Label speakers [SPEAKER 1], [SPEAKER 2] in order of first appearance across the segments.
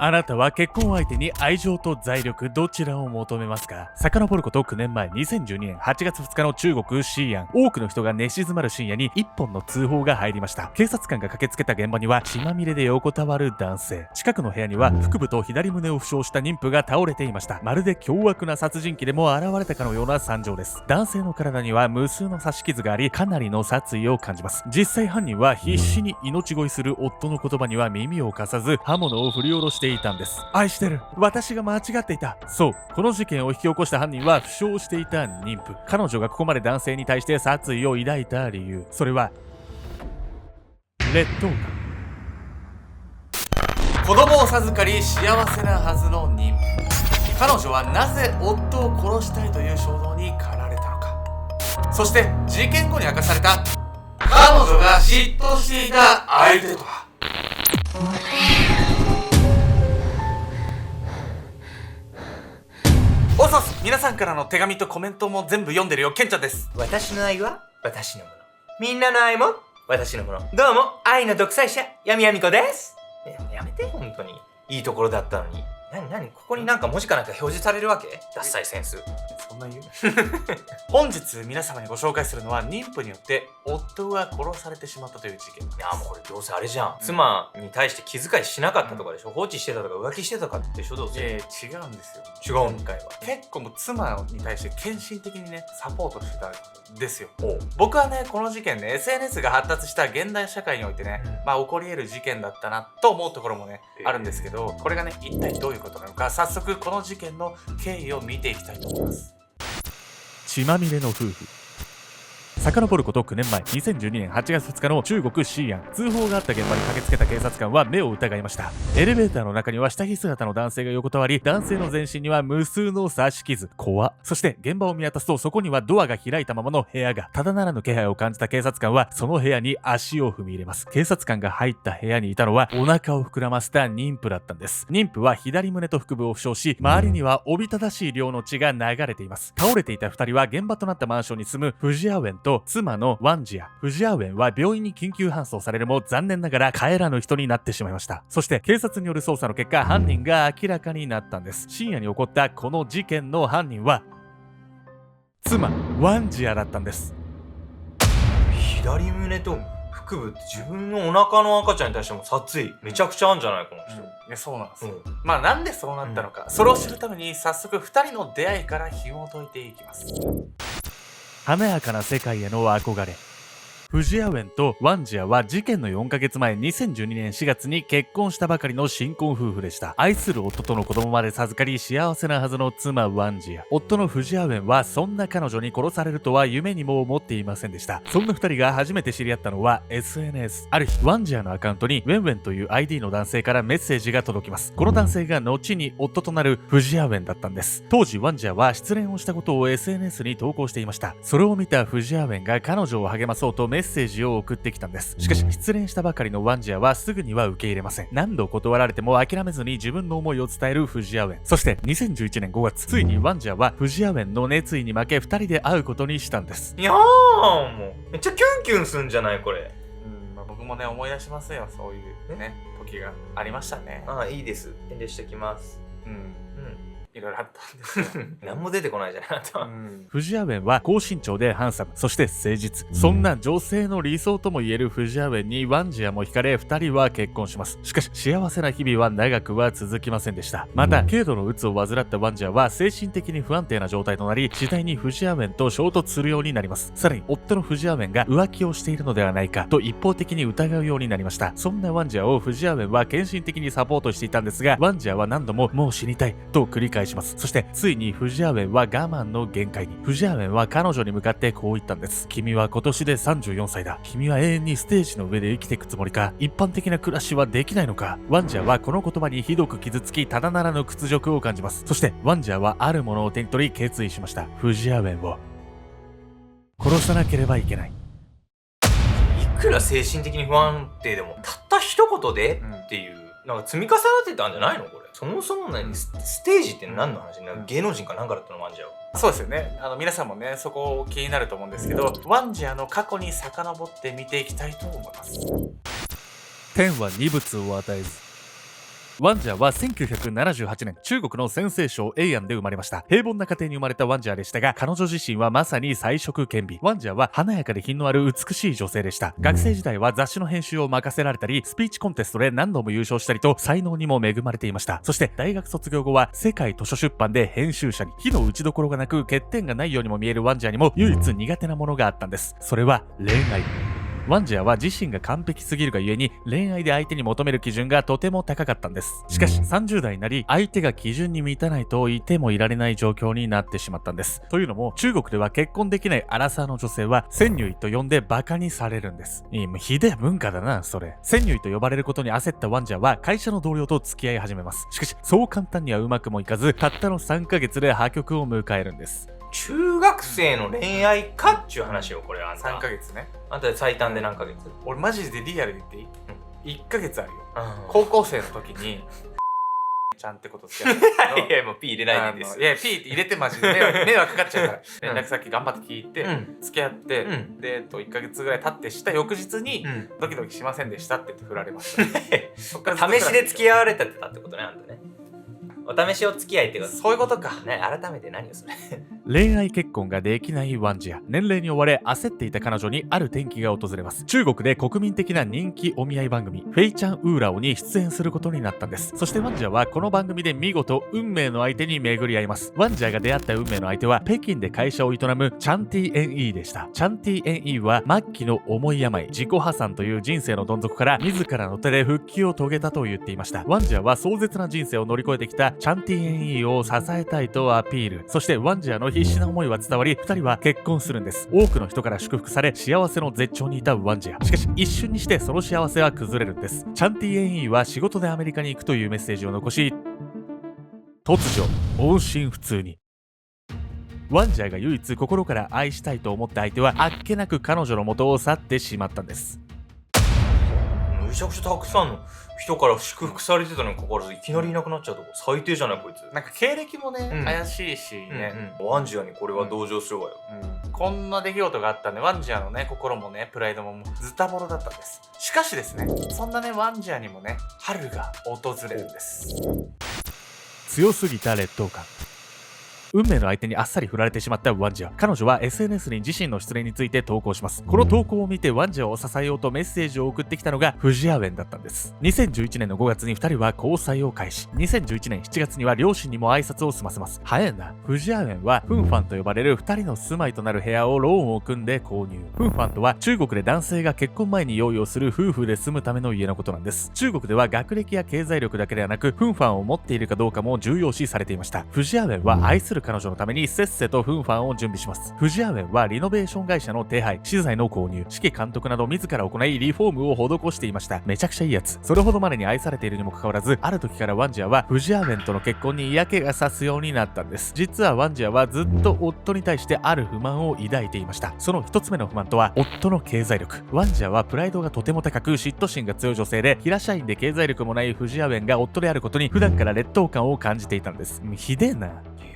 [SPEAKER 1] あなたは結婚相手に愛情と財力どちらを求めますか？遡ること9年前、2012年8月2日の中国西安、多くの人が寝静まる深夜に一本の通報が入りました。警察官が駆けつけた現場には血まみれで横たわる男性、近くの部屋には腹部と左胸を負傷した妊婦が倒れていました。まるで凶悪な殺人鬼でも現れたかのような惨状です。男性の体には無数の刺し傷があり、かなりの殺意を感じます。実際犯人は必死に命乞いする夫の言葉には耳を貸さず、刃物を振り下ろしていたんです。愛してる、私が間違っていた。そう、この事件を引き起こした犯人は負傷していた妊婦。彼女がここまで男性に対して殺意を抱いた理由、それは劣等感。子供を授かり幸せなはずの妊婦、彼女はなぜ夫を殺したいという衝動に駆られたのか。そして事件後に明かされた彼女が嫉妬していた相手とは。おそす、皆さんからの手紙とコメントも全部読んでるよ、ケンちゃんです。
[SPEAKER 2] 私の愛は私のもの、みんなの愛も私のもの。どうも、愛の独裁者闇闇子です。やめて、本当にいいところだったのに。何ここになんか文字かなんか表示されるわけ？ダッサいセンス。
[SPEAKER 1] そんな言う本日皆様にご紹介するのは、妊婦によって夫が殺されてしまったという事件。
[SPEAKER 2] いやもうこれどうせあれじゃん、妻に対して気遣いしなかったとかでしょ、放置してたとか浮気してたとかでしょ。どうせ
[SPEAKER 1] 違うんですよ。
[SPEAKER 2] 違うの
[SPEAKER 1] 今回は結構もう妻に対して献身的にねサポートしてたんですよ。僕はね、この事件ね、 SNS が発達した現代社会においてね、起こり得る事件だったなと思うところもね、あるんですけど、これがね一体どういうことなのか、早速この事件の経緯を見ていきたいと思います。血まみれの夫婦。遡ること9年前、2012年8月2日の中国西安、通報があった現場に駆けつけた警察官は目を疑いました。エレベーターの中には下着姿の男性が横たわり、男性の全身には無数の刺し傷。怖っ。そして現場を見渡すと、そこにはドアが開いたままの部屋が。ただならぬ気配を感じた警察官はその部屋に足を踏み入れます。警察官が入った部屋にいたのは、お腹を膨らませた妊婦だったんです。妊婦は左胸と腹部を負傷し、周りにはおびただしい量の血が流れています。倒れていた2人は現場となったマンションに住むフジアウェンと妻のワンジア。フジアウェンは病院に緊急搬送されるも、残念ながら帰らぬ人になってしまいました。そして警察による捜査の結果、犯人が明らかになったんです。深夜に起こったこの事件の犯人は妻ワンジアだったんです。
[SPEAKER 2] 左胸と腹部って自分のお腹の赤ちゃんに対しても殺意めちゃくちゃあるんじゃないこの人。
[SPEAKER 1] いや、そうなんですよ。なんでそうなったのか、それを知るために早速2人の出会いから紐解いていきます。華やかな世界への憧れ。フジアウェンとワンジアは事件の4ヶ月前、2012年4月に結婚したばかりの新婚夫婦でした。愛する夫との子供まで授かり幸せなはずの妻ワンジア。夫のフジアウェンはそんな彼女に殺されるとは夢にも思っていませんでした。そんな2人が初めて知り合ったのは SNS。ある日、ワンジアのアカウントにウェンウェンという ID の男性からメッセージが届きます。この男性が後に夫となるフジアウェンだったんです。当時ワンジアは失恋をしたことを SNS に投稿していました。それを見たフジアウェンが彼女を励まそうとメッセージを送ってきたんです。しかし失恋したばかりのワンジアはすぐには受け入れません。何度断られても諦めずに自分の思いを伝えるフジアウェン。そして2011年5月、ついにワンジアはフジアウェンの熱意に負け2人で会うことにしたんです。
[SPEAKER 2] いやー、もうめっちゃキュンキュンすんじゃないこれ。
[SPEAKER 1] 僕もね思い出しますよ、そういうね時がありましたね。
[SPEAKER 2] ああ、いいです。遠慮してきます。
[SPEAKER 1] いろいろあったんですよ。
[SPEAKER 2] 何も出てこないじゃない
[SPEAKER 1] フジアウェンは高身長でハンサム、そして誠実。そんな女性の理想ともいえるフジアウェンにワンジアも惹かれ、2人は結婚します。しかし幸せな日々は長くは続きませんでした。また軽度のうつを患ったワンジアは精神的に不安定な状態となり、次第にフジアウェンと衝突するようになります。さらに夫のフジアウェンが浮気をしているのではないかと一方的に疑うようになりました。そんなワンジアをフジアウェンは献身的にサポートしていたんですが、ワンジアは何度ももう死にたいと繰り返します。そしてついにフジアウェンは我慢の限界に。フジアウェンは彼女に向かってこう言ったんです。君は今年で34歳だ。君は永遠にステージの上で生きていくつもりか？一般的な暮らしはできないのか？ワンジャはこの言葉にひどく傷つき、ただならぬ屈辱を感じます。そしてワンジャはあるものを手に取り決意しました。フジアウェンを殺さなければいけない。
[SPEAKER 2] いくら精神的に不安定でもたった一言で、っていうなんか積み重なってたんじゃないのこれ。そもそも何、ステージって何の話？なんか芸能人かなんかだったのワンジャは。
[SPEAKER 1] そうですよね。皆さんもねそこ気になると思うんですけど、ワンジャの過去に遡って見ていきたいと思います。天は二物を与えず、
[SPEAKER 3] ワンジャーは1978年、中国の陝西省永安で生まれました。平凡な家庭に生まれたワンジャーでしたが、彼女自身はまさに才色兼備。ワンジャーは華やかで品のある美しい女性でした。学生時代は雑誌の編集を任せられたり、スピーチコンテストで何度も優勝したりと、才能にも恵まれていました。そして大学卒業後は世界図書出版で編集者に。火の打ちどころがなく欠点がないようにも見えるワンジャーにも唯一苦手なものがあったんです。それは恋愛。ワンジャーは自身が完璧すぎるがゆえに恋愛で相手に求める基準がとても高かったんです。しかし30代になり相手が基準に満たないといてもいられない状況になってしまったんです。というのも中国では結婚できないアラサーの女性は先入と呼んでバカにされるんです。ひでえ文化だなそれ。先入と呼ばれることに焦ったワンジャーは会社の同僚と付き合い始めます。しかしそう簡単にはうまくもいかずたったの3ヶ月で破局を迎えるんです。
[SPEAKER 2] 中学生の恋愛かっちゅう話よこれ。あんた
[SPEAKER 1] 3ヶ月ね。
[SPEAKER 2] あんた最短で何ヶ月？
[SPEAKER 1] 俺マジでリアルで言っていい、1ヶ月あるよ。高校生の時にちゃんってこと付き合って
[SPEAKER 2] いやもう P 入れないでいいです。
[SPEAKER 1] いや P って入れてマジで迷惑かかっちゃうから連絡先頑張って聞いて、付き合って、で1ヶ月ぐらい経ってした翌日に、ドキドキしませんでしたって言って振られました。そっから
[SPEAKER 2] 試しで付き合われてたってことね、あんたね。お試しお付き合いってこと。
[SPEAKER 1] そういうことか。
[SPEAKER 2] ね、改めて何よそれ。
[SPEAKER 3] 恋愛結婚ができないワンジャー。年齢に追われ焦っていた彼女にある転機が訪れます。中国で国民的な人気お見合い番組フェイチャンウーラオに出演することになったんです。そしてワンジャーはこの番組で見事運命の相手に巡り合います。ワンジャーが出会った運命の相手は北京で会社を営むチャンティエンイーでした。チャンティエンイーは末期の重い病、自己破産という人生のどん底から自らの手で復帰を遂げたと言っていました。ワンジャーは壮絶な人生を乗り越えてきたチャンティエンイーを支えたいとアピール。そしてワンジャーの必死な思いは伝わり、2人は結婚するんです。多くの人から祝福され幸せの絶頂にいたワンジャー。しかし一瞬にしてその幸せは崩れるんです。チャンティエンイーは仕事でアメリカに行くというメッセージを残し、突如音信不通に。ワンジャーが唯一心から愛したいと思った相手はあっけなく彼女の元を去ってしまったんです。
[SPEAKER 2] めちゃくちゃたくさんの人から祝福されてたのにかかわらずいきなりいなくなっちゃうとこ最低じゃないこいつ。
[SPEAKER 1] なんか経歴もね、怪しいしね、
[SPEAKER 2] ワンジャーにこれは同情するわよ。
[SPEAKER 1] こんな出来事があったんでワンジャーのね心もねプライドもズタボロだったんです。しかしですね、そんなねワンジャーにもね春が訪れるんです。
[SPEAKER 3] 強すぎた劣等感。運命の相手にあっさり振られてしまったワンジャー。彼女は SNS に自身の失恋について投稿します。この投稿を見てワンジャーを支えようとメッセージを送ってきたのがフジアウェンだったんです。2011年の5月に2人は交際を開始。2011年7月には両親にも挨拶を済ませます。早いな。フジアウェンはフンファンと呼ばれる2人の住まいとなる部屋をローンを組んで購入。フンファンとは中国で男性が結婚前に用意をする夫婦で住むための家のことなんです。中国では学歴や経済力だけではなくフンファンを持っているかどうかも重要視されていました。フジアウェンは愛する彼女のためにせっせとフンファンを準備します。フジアウェンはリノベーション会社の手配、資材の購入、指揮監督など自ら行いリフォームを施していました。めちゃくちゃいいやつ。それほどまでに愛されているにもかかわらず、ある時からワンジャーはフジアウェンとの結婚に嫌気がさすようになったんです。実はワンジャーはずっと夫に対してある不満を抱いていました。その一つ目の不満とは夫の経済力。ワンジャーはプライドがとても高く嫉妬心が強い女性で、平社員で経済力もないフジアウェンが夫であることに普段から劣等感を感じていたんです。ひでえな。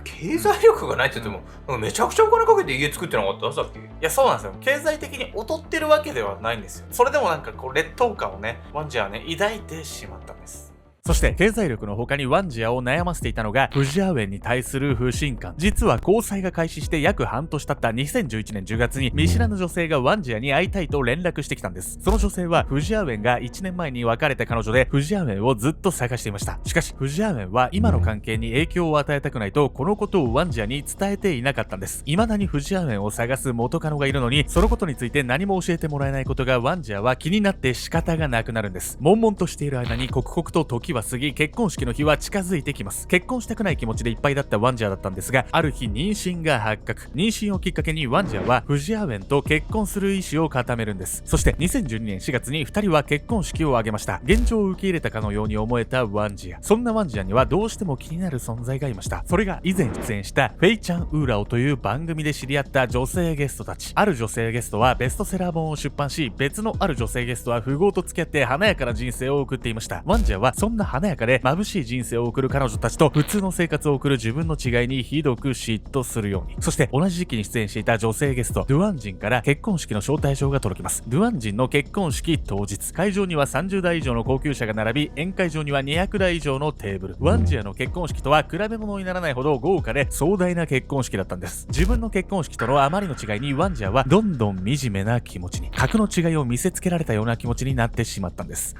[SPEAKER 2] 経済力がないって言っても、めちゃくちゃお金かけて家作ってなかったさっき。い
[SPEAKER 1] やそうなんですよ。経済的に劣ってるわけではないんですよ。それでもなんかこう劣等感をねワンジャーはね抱いてしまったんです。
[SPEAKER 3] そして経済力の他にワンジャーを悩ませていたのがフジアウェンに対する不信感。実は交際が開始して約半年経った2011年10月に見知らぬ女性がワンジャーに会いたいと連絡してきたんです。その女性はフジアウェンが1年前に別れた彼女でフジアウェンをずっと探していました。しかしフジアウェンは今の関係に影響を与えたくないとこのことをワンジャーに伝えていなかったんです。未だにフジアウェンを探す元カノがいるのにそのことについて何も教えてもらえないことがワンジャーは気になって仕方がなくなるんです。悶々としている間に刻々と時は過ぎ、結婚式の日は近づいてきます。結婚したくない気持ちでいっぱいだったワンジャーだったんですが、ある日妊娠が発覚。妊娠をきっかけにワンジャーはフジアウェンと結婚する意思を固めるんです。そして2012年4月に2人は結婚式を挙げました。現状を受け入れたかのように思えたワンジャー。そんなワンジャーにはどうしても気になる存在がいました。それが以前出演したフェイチャンウーラオという番組で知り合った女性ゲストたち。ある女性ゲストはベストセラー本を出版し、別のある女性ゲストは富豪と付き合って華やかな人生を送っていました。ワンジャーはそんな華やかで眩しい人生を送る彼女たちと普通の生活を送る自分の違いにひどく嫉妬するように。そして同じ時期に出演していた女性ゲストドゥアンジンから結婚式の招待状が届きます。ドゥアンジンの結婚式当日、会場には30台以上の高級車が並び、宴会場には200台以上のテーブル。ワンジアの結婚式とは比べ物にならないほど豪華で壮大な結婚式だったんです。自分の結婚式とのあまりの違いにワンジアはどんどん惨めな気持ちに、格の違いを見せつけられたような気持ちになってしまったんです。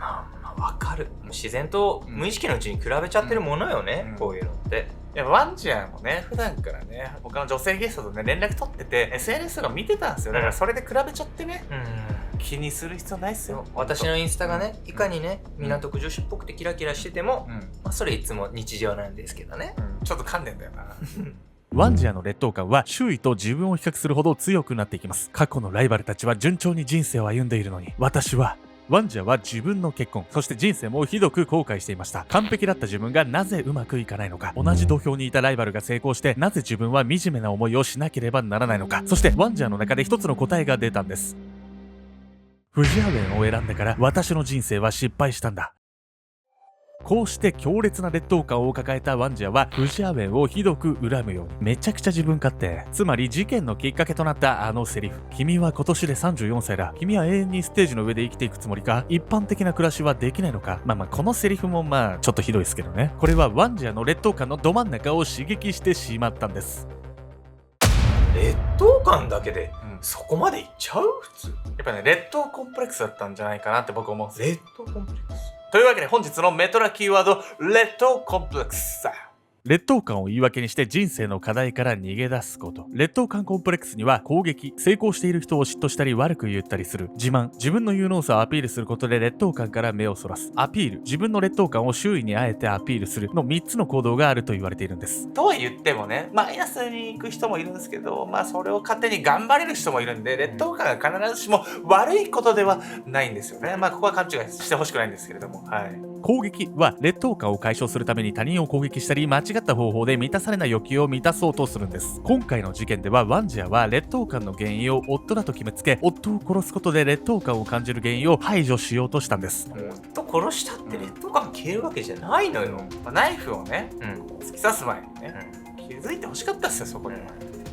[SPEAKER 2] わかる。自然と無意識のうちに比べちゃってるものよね、こういうのって。
[SPEAKER 1] いやワンジャーもね、普段からね、他の女性ゲストとね、連絡取ってて、SNS とか見てたんですよ。だからそれで比べちゃってね、気にする必要ないっすよ。
[SPEAKER 2] 私のインスタがね、いかにね、港区女子っぽくてキラキラしてても、まあそれいつも日常なんですけどね。
[SPEAKER 1] ちょっと噛んでんだよな。
[SPEAKER 3] ワンジアの劣等感は周囲と自分を比較するほど強くなっていきます。過去のライバルたちは順調に人生を歩んでいるのに、ワンジャは自分の結婚、そして人生もひどく後悔していました。完璧だった自分がなぜうまくいかないのか、同じ土俵にいたライバルが成功してなぜ自分は惨めな思いをしなければならないのか。そしてワンジャの中で一つの答えが出たんです。フジアウェンを選んだから私の人生は失敗したんだ。こうして強烈な劣等感を抱えたワンジャはフジアウェンをひどく恨むように。めちゃくちゃ自分勝手。つまり事件のきっかけとなったあのセリフ。君は今年で34歳だ。君は永遠にステージの上で生きていくつもりか？一般的な暮らしはできないのか？このセリフもちょっとひどいですけどね。これはワンジャの劣等感のど真ん中を刺激してしまったんです。
[SPEAKER 2] 劣等感だけで、そこまでいっちゃう？普通。
[SPEAKER 1] やっぱね、劣等コンプレックスだったんじゃないかなって僕思うんですよ。
[SPEAKER 2] 劣等コンプレックス。
[SPEAKER 1] というわけで本日のメトラキーワード、劣等コンプレックス。
[SPEAKER 3] 劣等感を言い訳にして人生の課題から逃げ出すこと。劣等感コンプレックスには攻撃、成功している人を嫉妬したり悪く言ったりする、自慢、自分の有能さをアピールすることで劣等感から目をそらす、アピール、自分の劣等感を周囲にあえてアピールするの3つの行動があると言われているんです。
[SPEAKER 1] とは言ってもね、マイナスに行く人もいるんですけど、それを勝手に頑張れる人もいるんで、劣等感が必ずしも悪いことではないんですよね。ここは勘違いしてほしくないんですけれども、はい。
[SPEAKER 3] 攻撃は劣等感を解消するために他人を攻撃したり間違った方法で満たされない欲求を満たそうとするんです。今回の事件ではワンジアは劣等感の原因を夫だと決めつけ、夫を殺すことで劣等感を感じる原因を排除しようとしたんです。
[SPEAKER 2] 夫殺したって劣等感消えるわけじゃないのよ。
[SPEAKER 1] ナイフをね、突き刺す前にね、気づいてほしかったっすよ、そこには。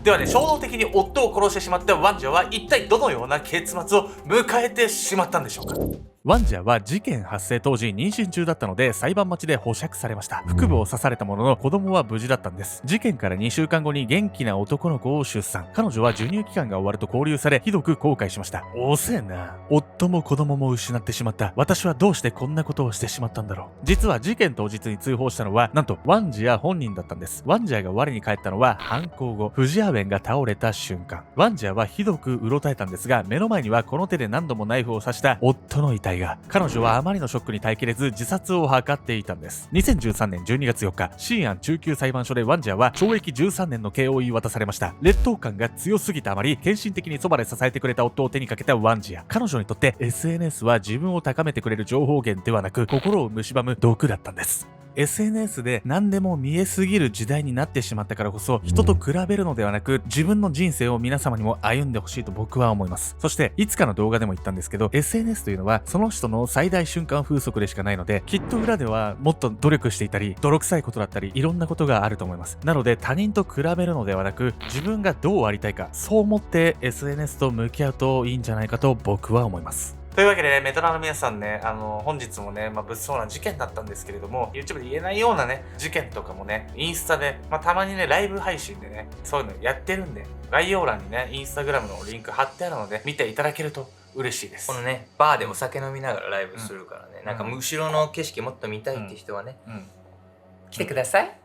[SPEAKER 1] ではね、衝動的に夫を殺してしまったワンジャは一体どのような結末を迎えてしまったんでしょうか。
[SPEAKER 3] ワンジャは事件発生当時妊娠中だったので裁判待ちで保釈されました。腹部を刺されたものの子供は無事だったんです。事件から2週間後に元気な男の子を出産。彼女は授乳期間が終わると勾留されひどく後悔しました。遅えな。夫も子供も失ってしまった。私はどうしてこんなことをしてしまったんだろう。実は事件当日に通報したのはなんとワンジャ本人だったんです。ワンジャが我に返ったのは犯行後、フジアウェンが倒れた瞬間。ワンジャはひどくうろたえたんですが、目の前にはこの手で何度もナイフを刺した夫の遺体が。彼女はあまりのショックに耐えきれず自殺を図っていたんです。2013年12月4日、シアン中級裁判所でワンジャは懲役13年の刑を言い渡されました。劣等感が強すぎたあまり、献身的にそばで支えてくれた夫を手にかけたワンジャ。彼女にとって SNS は自分を高めてくれる情報源ではなく、心を蝕む毒だったんです。SNS で何でも見えすぎる時代になってしまったからこそ、人と比べるのではなく自分の人生を皆様にも歩んでほしいと僕は思います。そしていつかの動画でも言ったんですけど、 SNS というのはその人の最大瞬間風速でしかないので、きっと裏ではもっと努力していたり泥臭いことだったりいろんなことがあると思います。なので他人と比べるのではなく、自分がどうありたいか、そう思って SNS と向き合うといいんじゃないかと僕は思います。
[SPEAKER 1] というわけで、メトラの皆さんね、本日もね、物騒な事件だったんですけれども、YouTube で言えないようなね、事件とかもね、インスタで、たまにね、ライブ配信でね、そういうのやってるんで、概要欄にね、インスタグラムのリンク貼ってあるので、見ていただけると嬉しいです。
[SPEAKER 2] このね、バーでお酒飲みながらライブするからね、なんか後ろの景色もっと見たいって人はね、来てください。